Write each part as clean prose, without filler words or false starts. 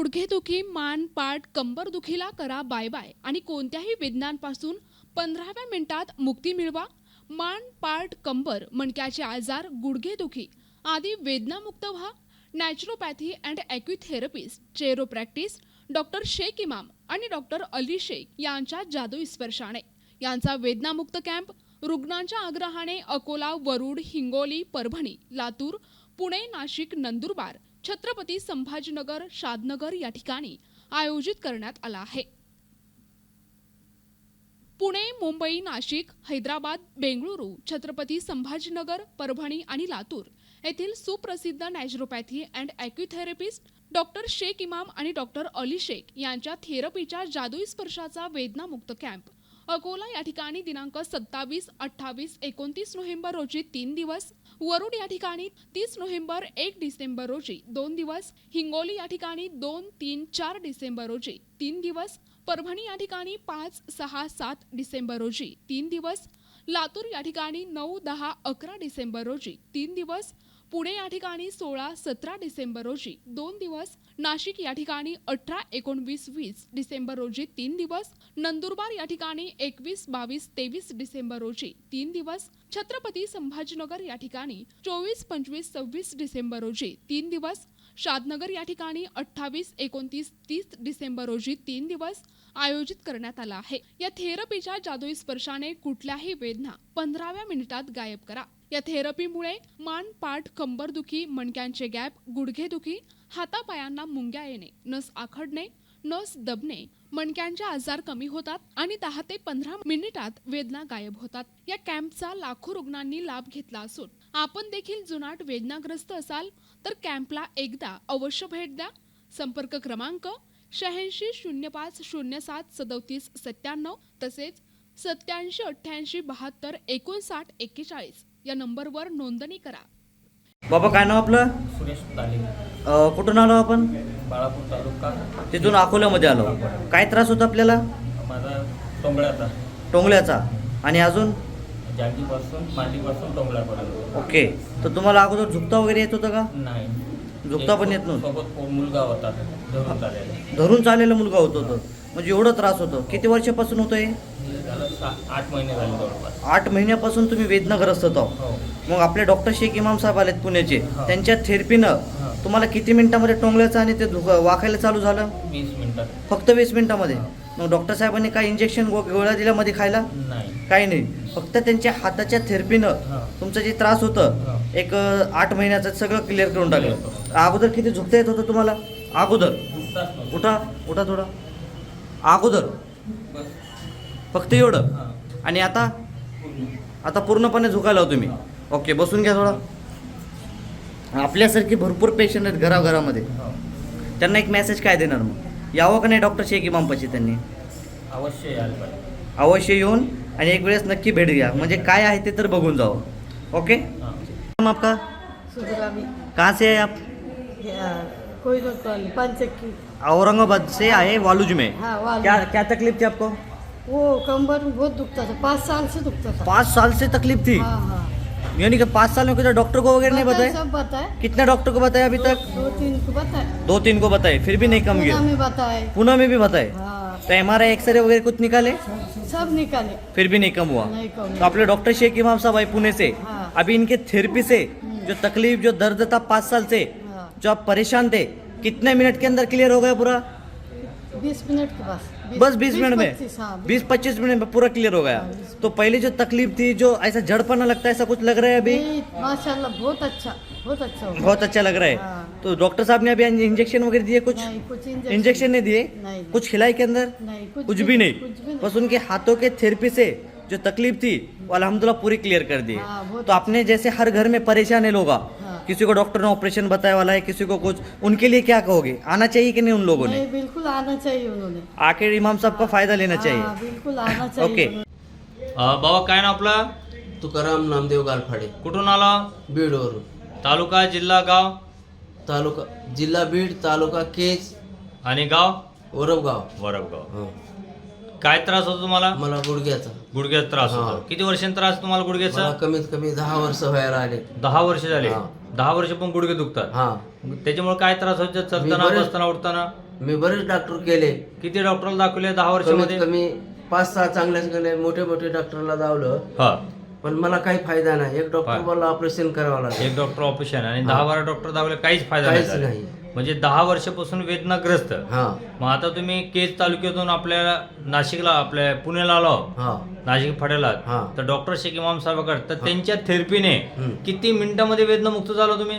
गुडघेदुखी, मान, पाठ, कंबरदुखीला करा बाय बाय आणि कोणत्याही वेदनांपासून 15व्या मिनिटात मुक्ती मिळवा. मान, पाठ, कंबर, मणक्याचे आजार, गुडघेदुखी आदी वेदनामुक्त व्हा. Naturopathy and acutherapist, chiropractic doctor Shaikh Imam आणि डॉक्टर अली शेख यांच्या जादुई स्पर्शाने यांचा वेदनामुक्त कॅम्प रुग्णांच्या आग्रहाने अकोला, वरुड, हिंगोली, परभणी, लातूर, पुणे, नाशिक, नंदुरबार, छत्रपती संभाजीनगर, शादनगर या ठिकाणी आयोजित करण्यात आला आहे. पुणे, मुंबई, नाशिक, हैदराबाद, बेंगळुरू, छत्रपती संभाजीनगर, परभणी आणि लातूर येथील सुप्रसिद्ध naturopathy and acutherapist doctor Shaikh Imam आणि डॉक्टर अली शेख यांच्या थेरपीच्या जादुई स्पर्शाचा वेदनामुक्त कॅम्प अकोला या ठिकाणी दिनांक 27, 28, 29 नोव्हेंबर रोजी 3 दिवस, वरुड या ठिकाणी 30 नोव्हेंबर 1 डिसेंबर रोजी 2 दिवस, हिंगोली या ठिकाणी 2, 3, 4 डिसेंबर रोजी 3 दिवस, परभणी या ठिकाणी 5, 6, 7 डिसेंबर रोजी 3 दिवस, लातूर या ठिकाणी 9, 10, 11 डिसेंबर रोजी 3 दिवस, पुणे या ठिकाणी 16, 17 डिसेंबर रोजी 2 दिवस, नाशिक या ठिकाणी 18, 19, 20 डिसेंबर रोजी 3 दिवस, नंदुरबार या ठिकाणी 21, 22, 23 डिसेंबर रोजी 3 दिवस, छत्रपती संभाजीनगर या ठिकाणी 24, 25, 26 डिसेंबर रोजी 3 दिवस, शादनगर या ठिकाणी 28, 29, 30 डिसेंबर रोजी 3 दिवस आयोजित करण्यात आला आहे. या थेरपीच्या जादुई स्पर्शाने कुठल्याही वेदना 15व्या मिनिटात गायब करा. या थेरपीमुळे मान, पाठ, कंबरदुखी, मणक्यांचे गॅप, गुडघेदुखी, हातापायांना मुंग्या येणे, नस आखडणे, नस दबणे, मणक्यांचे आजार कमी होतात आणि 10 ते 15 मिनिटात वेदना गायब होतात. या कॅम्पचा लाखो रुग्णांनी लाभ घेतला असून आपण देखील जुनाट वेदनाग्रस्त असाल तर कॅम्पला एकदा अवश्य भेट द्या. संपर्क क्रमांक 86 05 07 37 97 तसेच 87 88 72 59 41 या नंबरवर नोंदणी करा. बाबा काय नाव आपलं? सुरेश ताले, कुठून आलो आपण? बाळापूर तालुका. तिथून अकोल्यामध्ये आलो. काय त्रास होता आपल्याला? माझा टोंगळ्याचा, टोंगल्याचा आणि अजून जागीपासून मांडीपासून टोंगळ्यापर्यंत. ओके. तर तुम्हाला अगोदर झुकता वगैरे येत होतं का? नाही, झुकता पण येत नव्हतं. सोबत मुलगा होता, धरून चालेला. धरून चाललेला मुलगा होत होतं म्हणजे एवढं त्रास होतं. किती वर्षापासून होतं हे? झालं 8 महिने झाले जवळपास. 8 महिन्यापासून तुम्ही वेदनाग्रस्त होता. हो. मग आपले डॉक्टर शेख इमाम साहेब आलेत पुण्याचे. हा. त्यांच्या थेरपीनं तुम्हाला किती मिनिटामध्ये टोंगल्याचं आणि ते वाकायला चालू झालं? 20 मिनिटात. फक्त 20 मिनिटामध्ये. मग डॉक्टर साहेबांनी काय इंजेक्शन गोळ्या दिल्या मध्ये खायला? नाही. काही नाही. फक्त त्यांच्या हाताच्या थेरपीनं हा. तुमचं जे त्रास होतं हा. एक 8 महिन्याचं सगळं क्लिअर करून टाकलं. Clear. अगोदर किती झुकता येत होतं तुम्हाला? अगोदर उठताच नव्हतं. उठा थोडं. अगोदर बस. फक्त एवढं. हां. आणि आता पूर्ण. आता पूर्णपणे झुकायला हो तुम्ही. ओके, बसून घ्या थोडं. आपल्यासारखे भरपूर पेशंट आहेत घराघरामध्ये. हो. त्यांना एक मेसेज काय देणार मग? यावं का नाही डॉक्टर शेख इमामपाशी त्यांनी? अवश्य यायला पाहिजे. अवश्य येऊन आणि एक वेळेस नक्की भेट घ्या. म्हणजे काय आहे ते तर बघून जावं. ओके. हां. हम आपका सुधरावी कहाँ से है आप? कोई कॉल पंचक्की। औरंगाबाद से आए वालुज में. हाँ वालू। क्या क्या तकलीफ थी आपको? वो कमर में बहुत दुखता था, 5 साल से दुखता था। 5 साल से तकलीफ थी. हाँ हाँ यानी कि 5 साल में कितना डॉक्टर को वगैरह नहीं बताए, बताया? सब बताए। कितने डॉक्टर को बताया अभी तक? 2-3 को बताए, 2-3 को बताए फिर भी नहीं कम पूना गया. में बताए। पुणे में भी बताए. हाँ तो MRI एक्सरे वगैरह कुछ निकाले सब निकाले, फिर भी नहीं कम हुआ. नहीं कम। तो आपले डॉक्टर शेख इमाम साहब आए पुणे से. हाँ। अभी इनके थेरेपी से जो तकलीफ जो दर्द था 5 साल से हाँ जो आप परेशान थे कितने मिनट के अंदर क्लियर हो गया पूरा? 20 मिनट के पास। बस 20 मिनट में 25, हाँ, 20-25 मिनट में पूरा क्लियर हो गया. हाँ, 20। तो पहले जो तकलीफ थी जो ऐसा जड़पना लगता है ऐसा कुछ लग रहा है अभी? नहीं, माशाल्लाह बहुत अच्छा हो गया। बहुत अच्छा लग रहा है. हाँ। तो डॉक्टर साहब ने अभी इंजेक्शन वगैरह दिए कुछ? नहीं, कुछ इंजेक्शन नहीं दिए? नहीं। कुछ खिलाई के अंदर? नहीं, कुछ भी नहीं. कुछ भी नहीं। बस उनके हाथों के थेरेपी से जो तकलीफ थी वो अल्हम्दुलिल्लाह पूरी क्लियर कर दी. हाँ, बहुत तो आपने जैसे हर घर में परेशान है लोग, हाँ। किसी को डॉक्टर ने ऑपरेशन बताया वाला है, किसी को कुछ, उनके लिए क्या कहोगे? आना चाहिए कि नहीं उन लोगों ने? नहीं, बिल्कुल आना चाहिए उन्होंने। आके इमाम साहब का फायदा लेना हाँ, चाहिए. बिल्कुल आना चाहिए ओके. उन्होंने। बाबा काय नाव आपलं? तुकाराम नामदेव गालफाडे, कुठून आला? बीडवरून. तालुका, जिल्हा, गाव तालुका जिल्हा बीड, तालुका केज, आणि गाव? वरवगाव. वरबगाव. हं. काय त्रास होतो तुम्हाला? मला गुडघ्याचा. गुडघ्याचा त्रास हा. होतो. किती वर्षांचा त्रास तुम्हाला मला गुडघ्याचा? कमीत कमी 10 वर्ष व्हायला आले. 10 वर्ष झाले. हा. 10 वर्ष पण गुडघे दुखतात. हा त्याच्यामुळे काय त्रास होतो? मी चलताना, बरेच- बसताना, उठताना? मी बरेच डॉक्टर केले. किती डॉक्टरला दाखवले 10 कमीत वर्षामध्ये? कमी 5-6 चांगल्याच केले. मोठे मोठे डॉक्टरला दावलं, हा, पण मला काही फायदा नाही. एक डॉक्टर हा. बोलला ऑपरेशन करावं लागेल. एक डॉक्टर ऑपरेशन आणि हा. 10-12 डॉक्टर दाखवले, काहीच फायदा काहीच झाला. नाही. म्हणजे 10 वर्षापासून वेदनाग्रस्त. हा मग आता तुम्ही केज तालुक्यातून आपल्या नाशिकला, आपल्या पुण्याला आलो, हा नाशिक फड्याला, हा. तर डॉक्टर शेख इमाम साहेबाकडे, तर त्यांच्या थेरपीने हम्म. किती मिनिटामध्ये वेदनामुक्त झालो तुम्ही?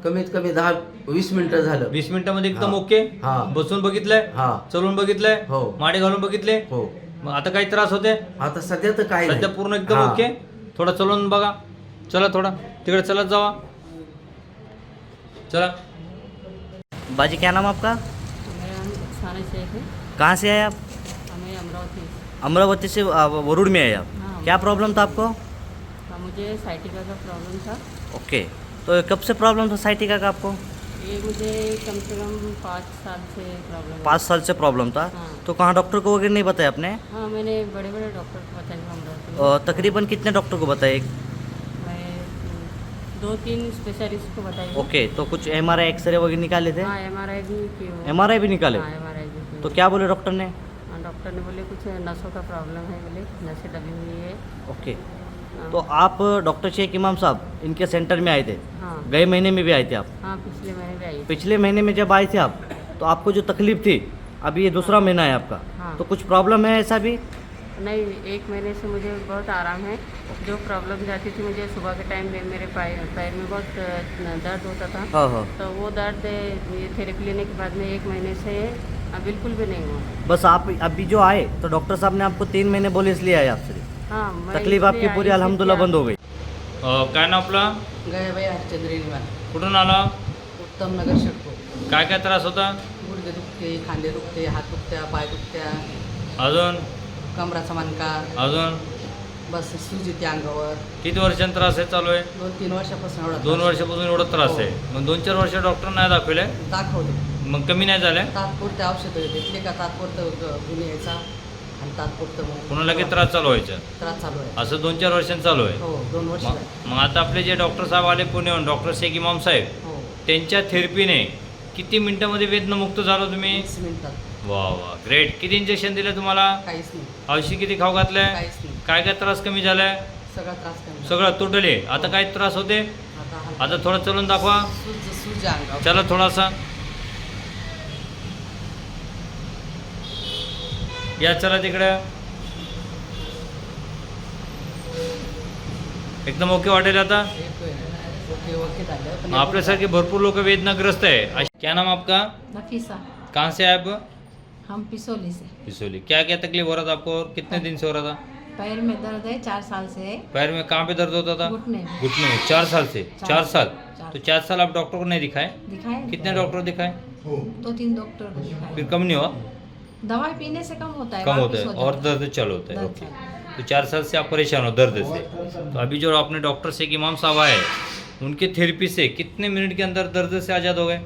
कमीत कमी 10-20 मिनिटं झालं. 20 मिनिटामध्ये एकदम हा. ओके. हा. बसून बघितलंय, हा चलून बघितलंय, हो. माडे घालून बघितले, हो. मग आता काही त्रास होते? आता सध्या तर काही सध्या नाही. पूर्ण एकदम हा. ओके. थोडा चलून बघा, चला थोडा तिकडे चलत जावा, चला. बाजी क्या नाम आपका? मेरा नाम साना शेख है। कहाँ से आए आप? हमें अमरावती। अमरावती से वरुड़ में आए आप? हाँ। क्या प्रॉब्लम था आपको? हाँ, मुझे साइटिका का प्रॉब्लम था। ओके, तो कब से प्रॉब्लम था साइटिका का आपको? ये मुझे कम से कम 5 साल से प्रॉब्लम है। 5 साल से प्रॉब्लम था। हाँ। तो कहाँ डॉक्टर को वगैरह नहीं बताया आपने? हाँ, मैंने बड़े बड़े डॉक्टर को बताया अमरावती में। तकरीबन कितने डॉक्टर को बताए? मैं 2-3 स्पेशलिस्ट को बताई। ओके, तो कुछ MRI एक्सरे वगैरह निकाले थे? हाँ, MRI भी की हुई। MRI भी निकाले? हाँ, MRI भी की तो हुई। क्या बोले डॉक्टर ने? हाँ, डॉक्टर ने बोले कुछ नसों का प्रॉब्लम है, बोले नसें दबी हुई है। ओके, हाँ। तो आप डॉक्टर शेख इमाम साहब इनके सेंटर में आए थे, हाँ गए महीने में भी आए थे आप? हाँ, पिछले महीने भी आई। पिछले महीने में जब आए थे आप, तो आपको जो तकलीफ थी, अभी ये दूसरा महीना है आपका, हाँ। तो कुछ प्रॉब्लम है ऐसा भी? नहीं, 1 महीने से मुझे बहुत आराम है। जो प्रॉब्लम जाती थी मुझे सुबह के टाइम में, मेरे पैर में बहुत दर्द होता था। हाँ हाँ, तो वो दर्द ये थेरेपी लेने के बाद में 1 महीने से बिल्कुल भी नहीं हुआ। बस आप अभी जो आए तो डॉक्टर साहब ने आपको 3 महीने बोले इसलिए आए आपसे? हाँ, मैं तकलीफ इसलिए आपकी आई पूरी थी अल्हम्दुलिल्लाह कि बंद हो गई? काय नाव आपलं? गयाबाई हरिश्चंद्र निर्माण, कुठून आला? उत्तम नगर षटको. काय काय त्रास होता? गुडघे दुखते, खांदे दुखते, हात दुखत्या, पाय दुखत्या, अजून कमराचा मणका, अजून बस सूज येते अंगावर. किती वर्षांत त्रास आहे चालू आहे? 2-3 वर्षापासून एवढा 2 वर्षापासून एवढा त्रास आहे. मग 2-4 वर्ष डॉक्टर नाही दाखवले, दाखवले. मग कमी नाही झाले? तात्पुरते औषधं घेतले का तात्पुरतं गुन्हे यायचा आणि तात्पुरतं मग पुन्हा लगेच त्रास चालू व्हायचा. त्रास चालू आहे. असं 2-4 वर्षांत चालू आहे. हो, 2 वर्ष मग झाली. मग आता आपले जे डॉक्टर साहेब आले पुण्याहून, डॉक्टर शेख इमाम साहेब, हो, त्यांच्या थेरपीने किती मिनिटामध्ये वेदनामुक्त झालो तुम्ही? 20 मिनिटात वा वा, ग्रेट. किती इंजेक्शन दिले तुम्हाला? काहीच नाही, औषधी किती खाऊ घातले? काहीच नाही. काय काय त्रास कमी झालाय? सगळा त्रास कमी झाला. सगळं टोटली. आता काय त्रास होते? आता आता थोडं चलून दाखवा, सूज आहे अंगावर. चला थोडासा या, चला तिकडे. एकदम ओके वाटेल आता? ओके ओके झालं. पण आपल्यासारखे भरपूर लोक वेदनाग्रस्त आहे. क्या नाम आपका? नफीसा, कहाँ से आए आप? हम पिसोली से। पिसोली. क्या क्या तकलीफ हो रहा था आपको और कितने दिन से हो रहा था? पैर में दर्द है 4 साल से है। पैर में कहाँ पे दर्द होता था? घुटने में। घुटने में। 4 साल से? 4 साल? चार। तो 4 साल आप डॉक्टर को नहीं दिखाए? दिखाए? कितने डॉक्टर दिखाए? 2-3 डॉक्टर को दिखाए। फिर कम नहीं हुआ? दवाई पीने से कम होता है, कम होता वापिस है हो और जाता दर्द चालू होता है. दर्द ओके. चालू। तो 4 साल से आप परेशान हो दर्द से. तो अभी जो आपने डॉक्टर शेख इमाम साहब आए, उनके थेरेपी से कितने मिनट के अंदर दर्द से आज़ाद हो गए?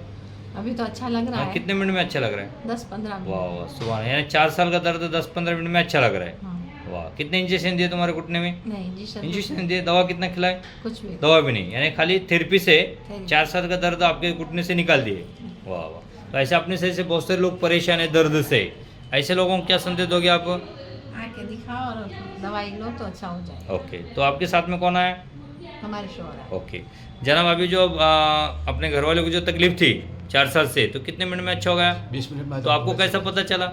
अभी तो अच्छा लग रहा हाँ, है। कितने मिनट में अच्छा लग रहा है? 10-15 मिनट। वाह वाह, सुबह. यानी 4 साल का दर्द 10-15 मिनट में अच्छा लग रहा है. हाँ। वाह. कितने इंजेक्शन दिए तुम्हारे घुटने में? नहीं इंजेक्शन इंजेक्शन दिए. दवा कितना खिलाए? कुछ भी। दवा भी नहीं, यानी खाली थेरेपी से थेरेपी। 4 साल का दर्द आपके घुटने से निकाल दिए. वाह वाह. तो ऐसे अपने से बहुत सारे लोग परेशान है दर्द से. ऐसे लोगों को क्या संदेश दोगे आप? आके दिखाओ और दवाई लो तो अच्छा हो जाए। ओके. तो आपके साथ में कौन आया? हमारे शोर है। ओके. जनाब, अभी जो अपने घर वाले को जो तकलीफ थी 4 साल से, तो कितने मिनट में अच्छा हो गया? 20 मिनट में तो आपको कैसा पता चला?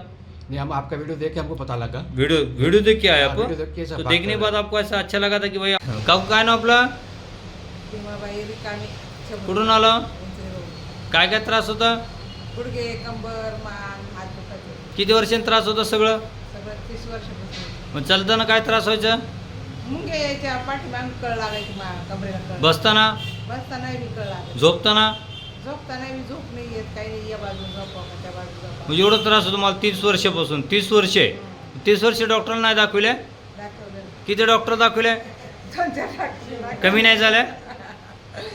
नहीं, हम आपका वीडियो देख के हमको पता लगा. वीडियो देख के आए आप? वीडियो देख के सब तो बात देखने के कर बाद आपको ऐसा अच्छा लगा था कि भाई काय नाव आपलं? कुठून आलं? काय काय त्रास होता? गुडघे, कंबर, मान, हात दुखायचे. किती वर्षांनी त्रास होता सगळं? सगळं 30 वर्षापासून. मग चालताना काय त्रास व्हायचा? मुंग्या यायच्या, पाठीमाग कळ लागायची, कमरेला कळ. बसताना? बसतानाही बी कळ लागायची. झोपताना? झोपतानाही बी झोप नाही येत, काही नाही. या बाजून झोपावं का त्या बाजून झोपावं. म्हणजे एवढा त्रास होतो मला 30 वर्षापासून. 30 वर्षे. 30 वर्ष डॉक्टरला नाही दाखविले? दाखवलं. किती डॉक्टर दाखविले? 2-4 डॉक्टर. कमी नाही झाले?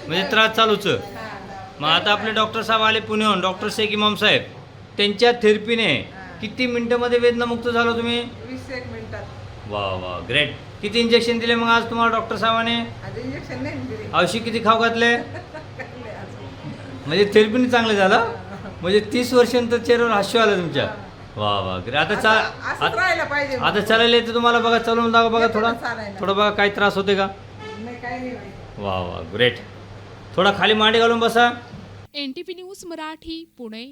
म्हणजे त्रास चालूच. हा. मग आता आपले डॉक्टर साहेब आले पुण्याहून, डॉक्टर शेख इमाम साहेब, त्यांच्या थेरपीने किती मिनिटामध्ये वेदनामुक्त झालो तुम्ही? 20-1 मिनिटात. वा वा, ग्रेट. किती इंजेक्शन दिले मग आज तुम्हाला डॉक्टर साहेबांने? आज इंजेक्शन नाही दिले. औषध किती खाऊ घातले? अजून. म्हणजे थेरपीने चांगलं झालं? म्हणजे 30 वर्षांतर चेहऱ्यावर हास्य आलं तुमच्या. वा वा ग्रेट. आता असंच राहायला पाहिजे. आता चालायला येते तुम्हाला, बघा चालून दाखवा बघा येतं थोडा ना चालायला. थोडा बघा काही त्रास होते का? नाही काही नाही व्हायचं. वा वा ग्रेट. थोडा खाली मांडी घालून बसा. NTV news Marathi Pune.